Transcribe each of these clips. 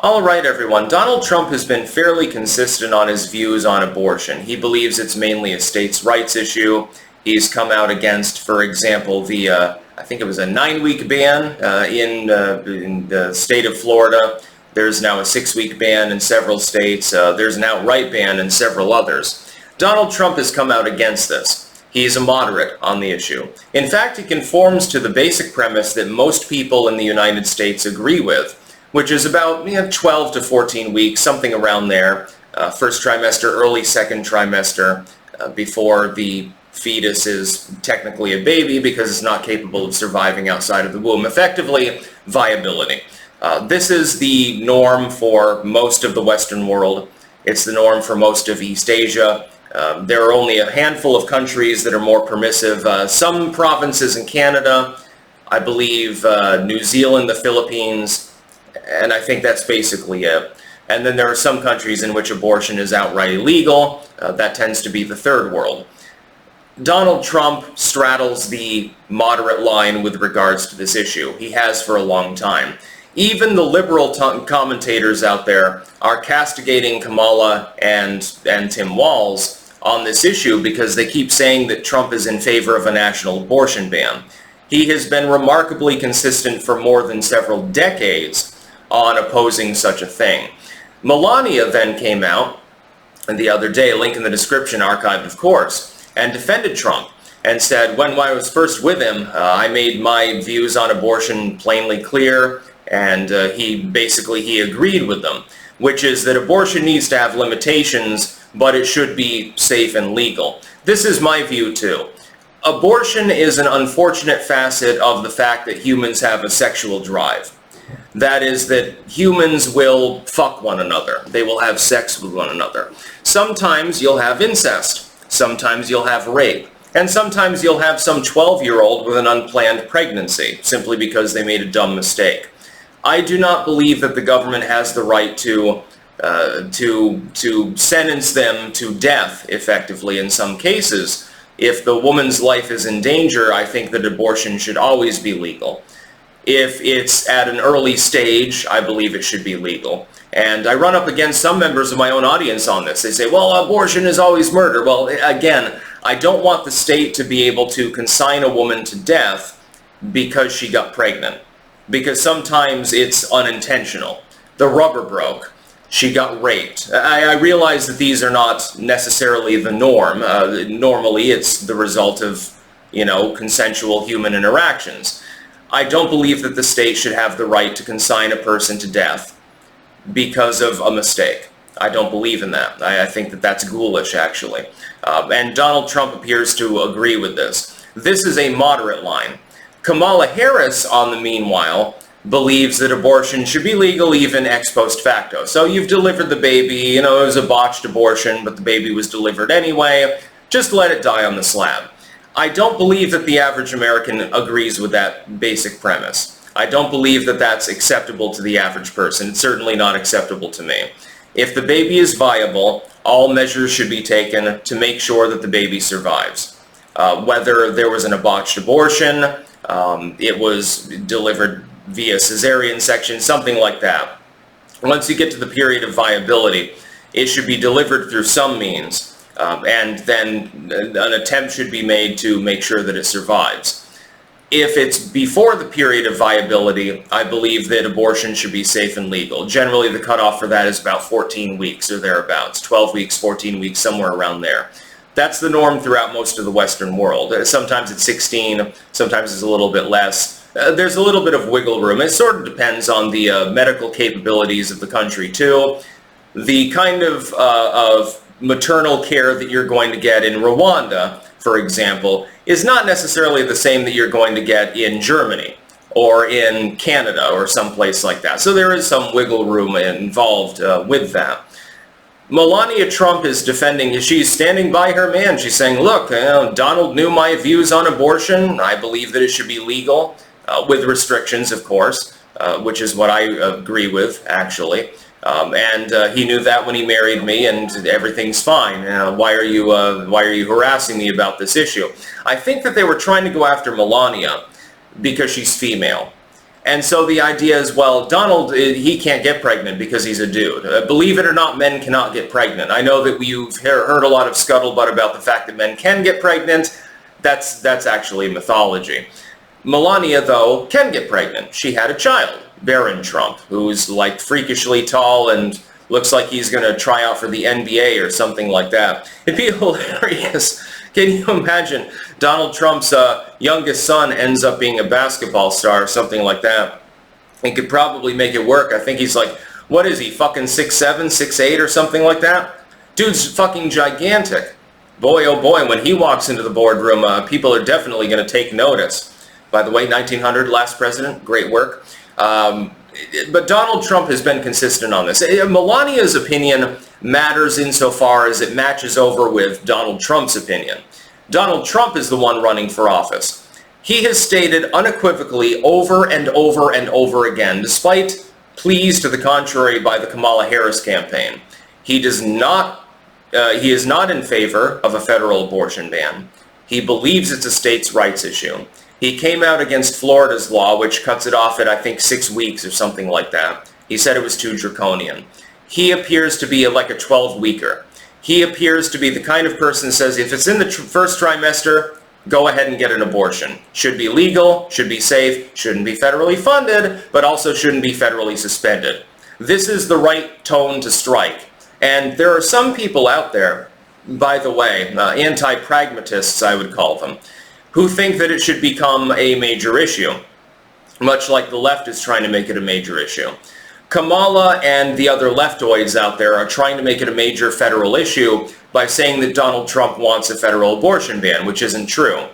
All right, everyone. Donald Trump has been fairly consistent on his views on abortion. He believes it's mainly a states' rights issue. He's come out against, for example, I think it was a 9-week ban in the state of Florida. There's now a 6-week ban in several states. There's an outright ban in several others. Donald Trump has come out against this. He's a moderate on the issue. In fact, he conforms to the basic premise that most people in the United States agree with, which is about 12 to 14 weeks, something around there. First trimester, early second trimester, before the fetus is technically a baby because it's not capable of surviving outside of the womb. Effectively, viability. This is the norm for most of the Western world. It's the norm for most of East Asia. There are only a handful of countries that are more permissive. Some provinces in Canada, I believe New Zealand, the Philippines, and I think that's basically it. And then there are some countries in which abortion is outright illegal. That tends to be the third world. Donald Trump straddles the moderate line with regards to this issue. He has for a long time. Even the liberal commentators out there are castigating Kamala and Tim Walz on this issue because they keep saying that Trump is in favor of a national abortion ban. He has been remarkably consistent for more than several decades on opposing such a thing. Melania then came out the other day, link in the description, archived of course, and defended Trump and said, when I was first with him, I made my views on abortion plainly clear, and he agreed with them, which is that abortion needs to have limitations, but it should be safe and legal. This is my view too. Abortion is an unfortunate facet of the fact that humans have a sexual drive. That is, that humans will fuck one another. They will have sex with one another. Sometimes you'll have incest. Sometimes you'll have rape. And sometimes you'll have some 12-year-old with an unplanned pregnancy, simply because they made a dumb mistake. I do not believe that the government has the right to sentence them to death, effectively, in some cases. If the woman's life is in danger, I think that abortion should always be legal. If it's at an early stage, I believe it should be legal. And I run up against some members of my own audience on this. They say, well, abortion is always murder. Well, again, I don't want the state to be able to consign a woman to death because she got pregnant. Because sometimes it's unintentional. The rubber broke. She got raped. I realize that these are not necessarily the norm. Normally, it's the result of, consensual human interactions. I don't believe that the state should have the right to consign a person to death because of a mistake. I don't believe in that. I think that that's ghoulish, actually. And Donald Trump appears to agree with this. This is a moderate line. Kamala Harris, on the meanwhile, believes that abortion should be legal even ex post facto. So you've delivered the baby, it was a botched abortion, but the baby was delivered anyway. Just let it die on the slab. I don't believe that the average American agrees with that basic premise. I don't believe that that's acceptable to the average person. It's certainly not acceptable to me. If the baby is viable, all measures should be taken to make sure that the baby survives. Whether there was a botched abortion, it was delivered via cesarean section, something like that. Once you get to the period of viability, it should be delivered through some means. And then an attempt should be made to make sure that it survives. If it's before the period of viability, I believe that abortion should be safe and legal. Generally, the cutoff for that is about 14 weeks or thereabouts. 12 weeks, 14 weeks, somewhere around there. That's the norm throughout most of the Western world. Sometimes it's 16, sometimes it's a little bit less. There's a little bit of wiggle room. It sort of depends on the medical capabilities of the country, too. The kind of maternal care that you're going to get in Rwanda, for example, is not necessarily the same that you're going to get in Germany or in Canada or someplace like that. So there is some wiggle room involved with that. Melania Trump is defending, she's standing by her man. She's saying, look, Donald knew my views on abortion. I believe that it should be legal, with restrictions, of course, which is what I agree with, actually. And he knew that when he married me, and everything's fine. Why are you harassing me about this issue? I think that they were trying to go after Melania because she's female. And so the idea is, well, Donald, he can't get pregnant because he's a dude. Believe it or not, men cannot get pregnant. I know that you've heard a lot of scuttlebutt about the fact that men can get pregnant. That's actually mythology. Melania, though, can get pregnant. She had a child, Barron Trump, who's like freakishly tall and looks like he's going to try out for the NBA or something like that. It'd be hilarious. Can you imagine Donald Trump's youngest son ends up being a basketball star or something like that? He could probably make it work. I think he's like, what is he, fucking 6'7", 6'8", or something like that? Dude's fucking gigantic. Boy, oh boy, when he walks into the boardroom, people are definitely going to take notice. By the way, 1900, last president, great work. But Donald Trump has been consistent on this. Melania's opinion matters insofar as it matches over with Donald Trump's opinion. Donald Trump is the one running for office. He has stated unequivocally over and over and over again, despite pleas to the contrary by the Kamala Harris campaign, he is not in favor of a federal abortion ban. He believes it's a states' rights issue. He came out against Florida's law, which cuts it off at, I think, 6 weeks or something like that. He said it was too draconian. He appears to be like a 12-weeker. He appears to be the kind of person who says, if it's in the first trimester, go ahead and get an abortion. Should be legal, should be safe, shouldn't be federally funded, but also shouldn't be federally suspended. This is the right tone to strike. And there are some people out there, by the way, anti-pragmatists, I would call them, who think that it should become a major issue, much like the left is trying to make it a major issue. Kamala and the other leftoids out there are trying to make it a major federal issue by saying that Donald Trump wants a federal abortion ban, which isn't true.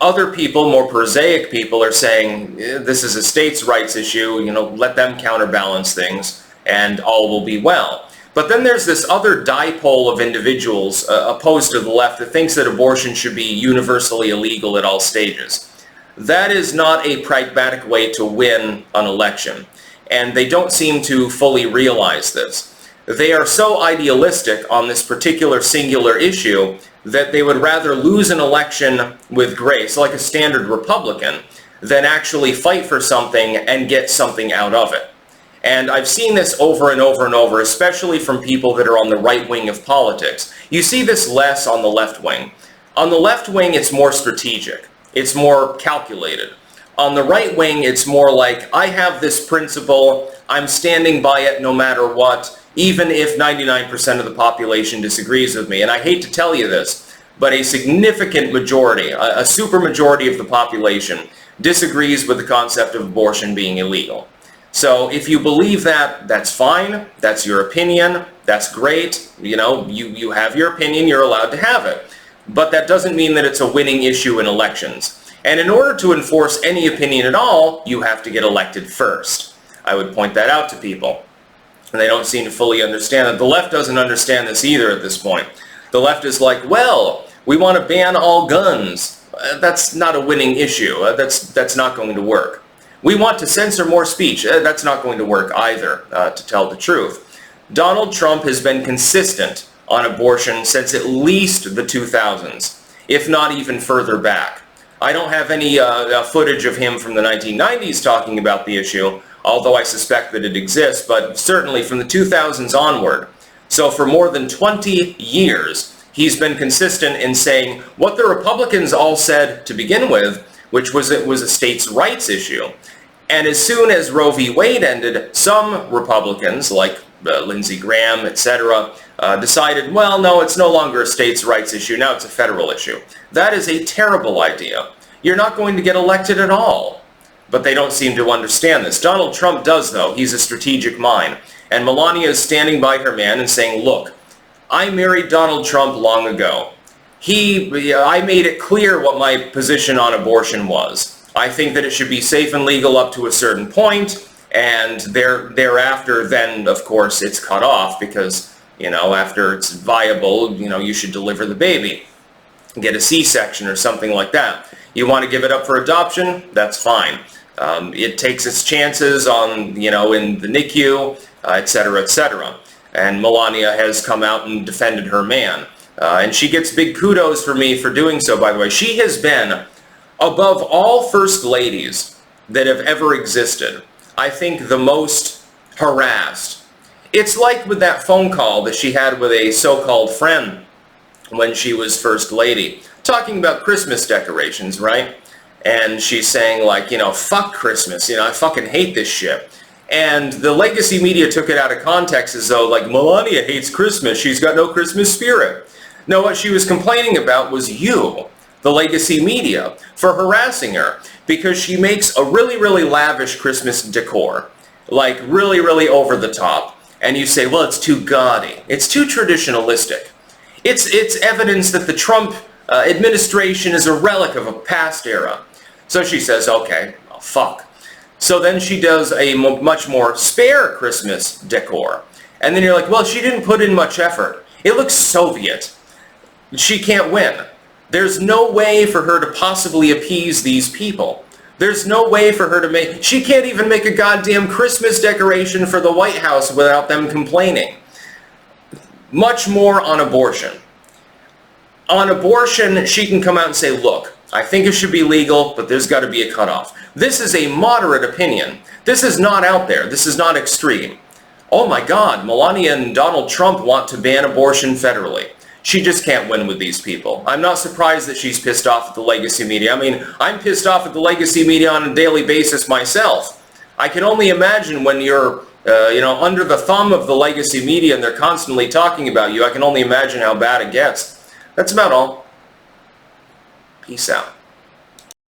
Other people, more prosaic people, are saying this is a states' rights issue, let them counterbalance things and all will be well. But then there's this other dipole of individuals opposed to the left that thinks that abortion should be universally illegal at all stages. That is not a pragmatic way to win an election, and they don't seem to fully realize this. They are so idealistic on this particular singular issue that they would rather lose an election with grace, like a standard Republican, than actually fight for something and get something out of it. And I've seen this over and over and over, especially from people that are on the right wing of politics. You see this less on the left wing. On the left wing, it's more strategic. It's more calculated. On the right wing, it's more like, I have this principle, I'm standing by it no matter what, even if 99% of the population disagrees with me. And I hate to tell you this, but a significant majority, a supermajority of the population, disagrees with the concept of abortion being illegal. So if you believe that, that's fine, that's your opinion, that's great, you have your opinion, you're allowed to have it. But that doesn't mean that it's a winning issue in elections. And in order to enforce any opinion at all, you have to get elected first. I would point that out to people. And they don't seem to fully understand it. The left doesn't understand this either at this point. The left is like, well, we want to ban all guns. That's not a winning issue. That's not going to work. We want to censor more speech. That's not going to work either, to tell the truth. Donald Trump has been consistent on abortion since at least the 2000s, if not even further back. I don't have any footage of him from the 1990s talking about the issue, although I suspect that it exists, but certainly from the 2000s onward. So for more than 20 years, he's been consistent in saying what the Republicans all said to begin with, which was it was a states' rights issue. And as soon as Roe v. Wade ended, some Republicans, like Lindsey Graham, etc., decided, well, no, it's no longer a states' rights issue, now it's a federal issue. That is a terrible idea. You're not going to get elected at all. But they don't seem to understand this. Donald Trump does, though. He's a strategic mind. And Melania is standing by her man and saying, look, I married Donald Trump long ago. I made it clear what my position on abortion was. I think that it should be safe and legal up to a certain point, and thereafter, then, of course, it's cut off because, after it's viable, you should deliver the baby, get a C-section or something like that. You want to give it up for adoption? That's fine. It takes its chances on, in the NICU, etc., etc. And Melania has come out and defended her man. And she gets big kudos for me for doing so, by the way. She has been, above all first ladies, that have ever existed. I think the most harassed. It's like with that phone call that she had with a so-called friend when she was First Lady, talking about Christmas decorations, right? And she's saying, like, you know, fuck Christmas, you know, I fucking hate this shit. And the legacy media took it out of context as though, like, Melania hates Christmas, she's got no Christmas spirit. No, what she was complaining about was you, the legacy media, for harassing her, because she makes a really, really lavish Christmas decor, like really, really over the top. And you say, well, it's too gaudy, it's too traditionalistic. It's evidence that the Trump administration is a relic of a past era. So she says, okay, well, fuck. So then she does a much more spare Christmas decor. And then you're like, well, she didn't put in much effort. It looks Soviet. She can't win. There's no way for her to possibly appease these people. There's no way for her to make... She can't even make a goddamn Christmas decoration for the White House without them complaining. Much more on abortion. On abortion, she can come out and say, look, I think it should be legal, but there's got to be a cutoff. This is a moderate opinion. This is not out there. This is not extreme. Oh my God, Melania and Donald Trump want to ban abortion federally. She just can't win with these people. I'm not surprised that she's pissed off at the legacy media. I mean, I'm pissed off at the legacy media on a daily basis myself. I can only imagine when you're, under the thumb of the legacy media and they're constantly talking about you, I can only imagine how bad it gets. That's about all. Peace out.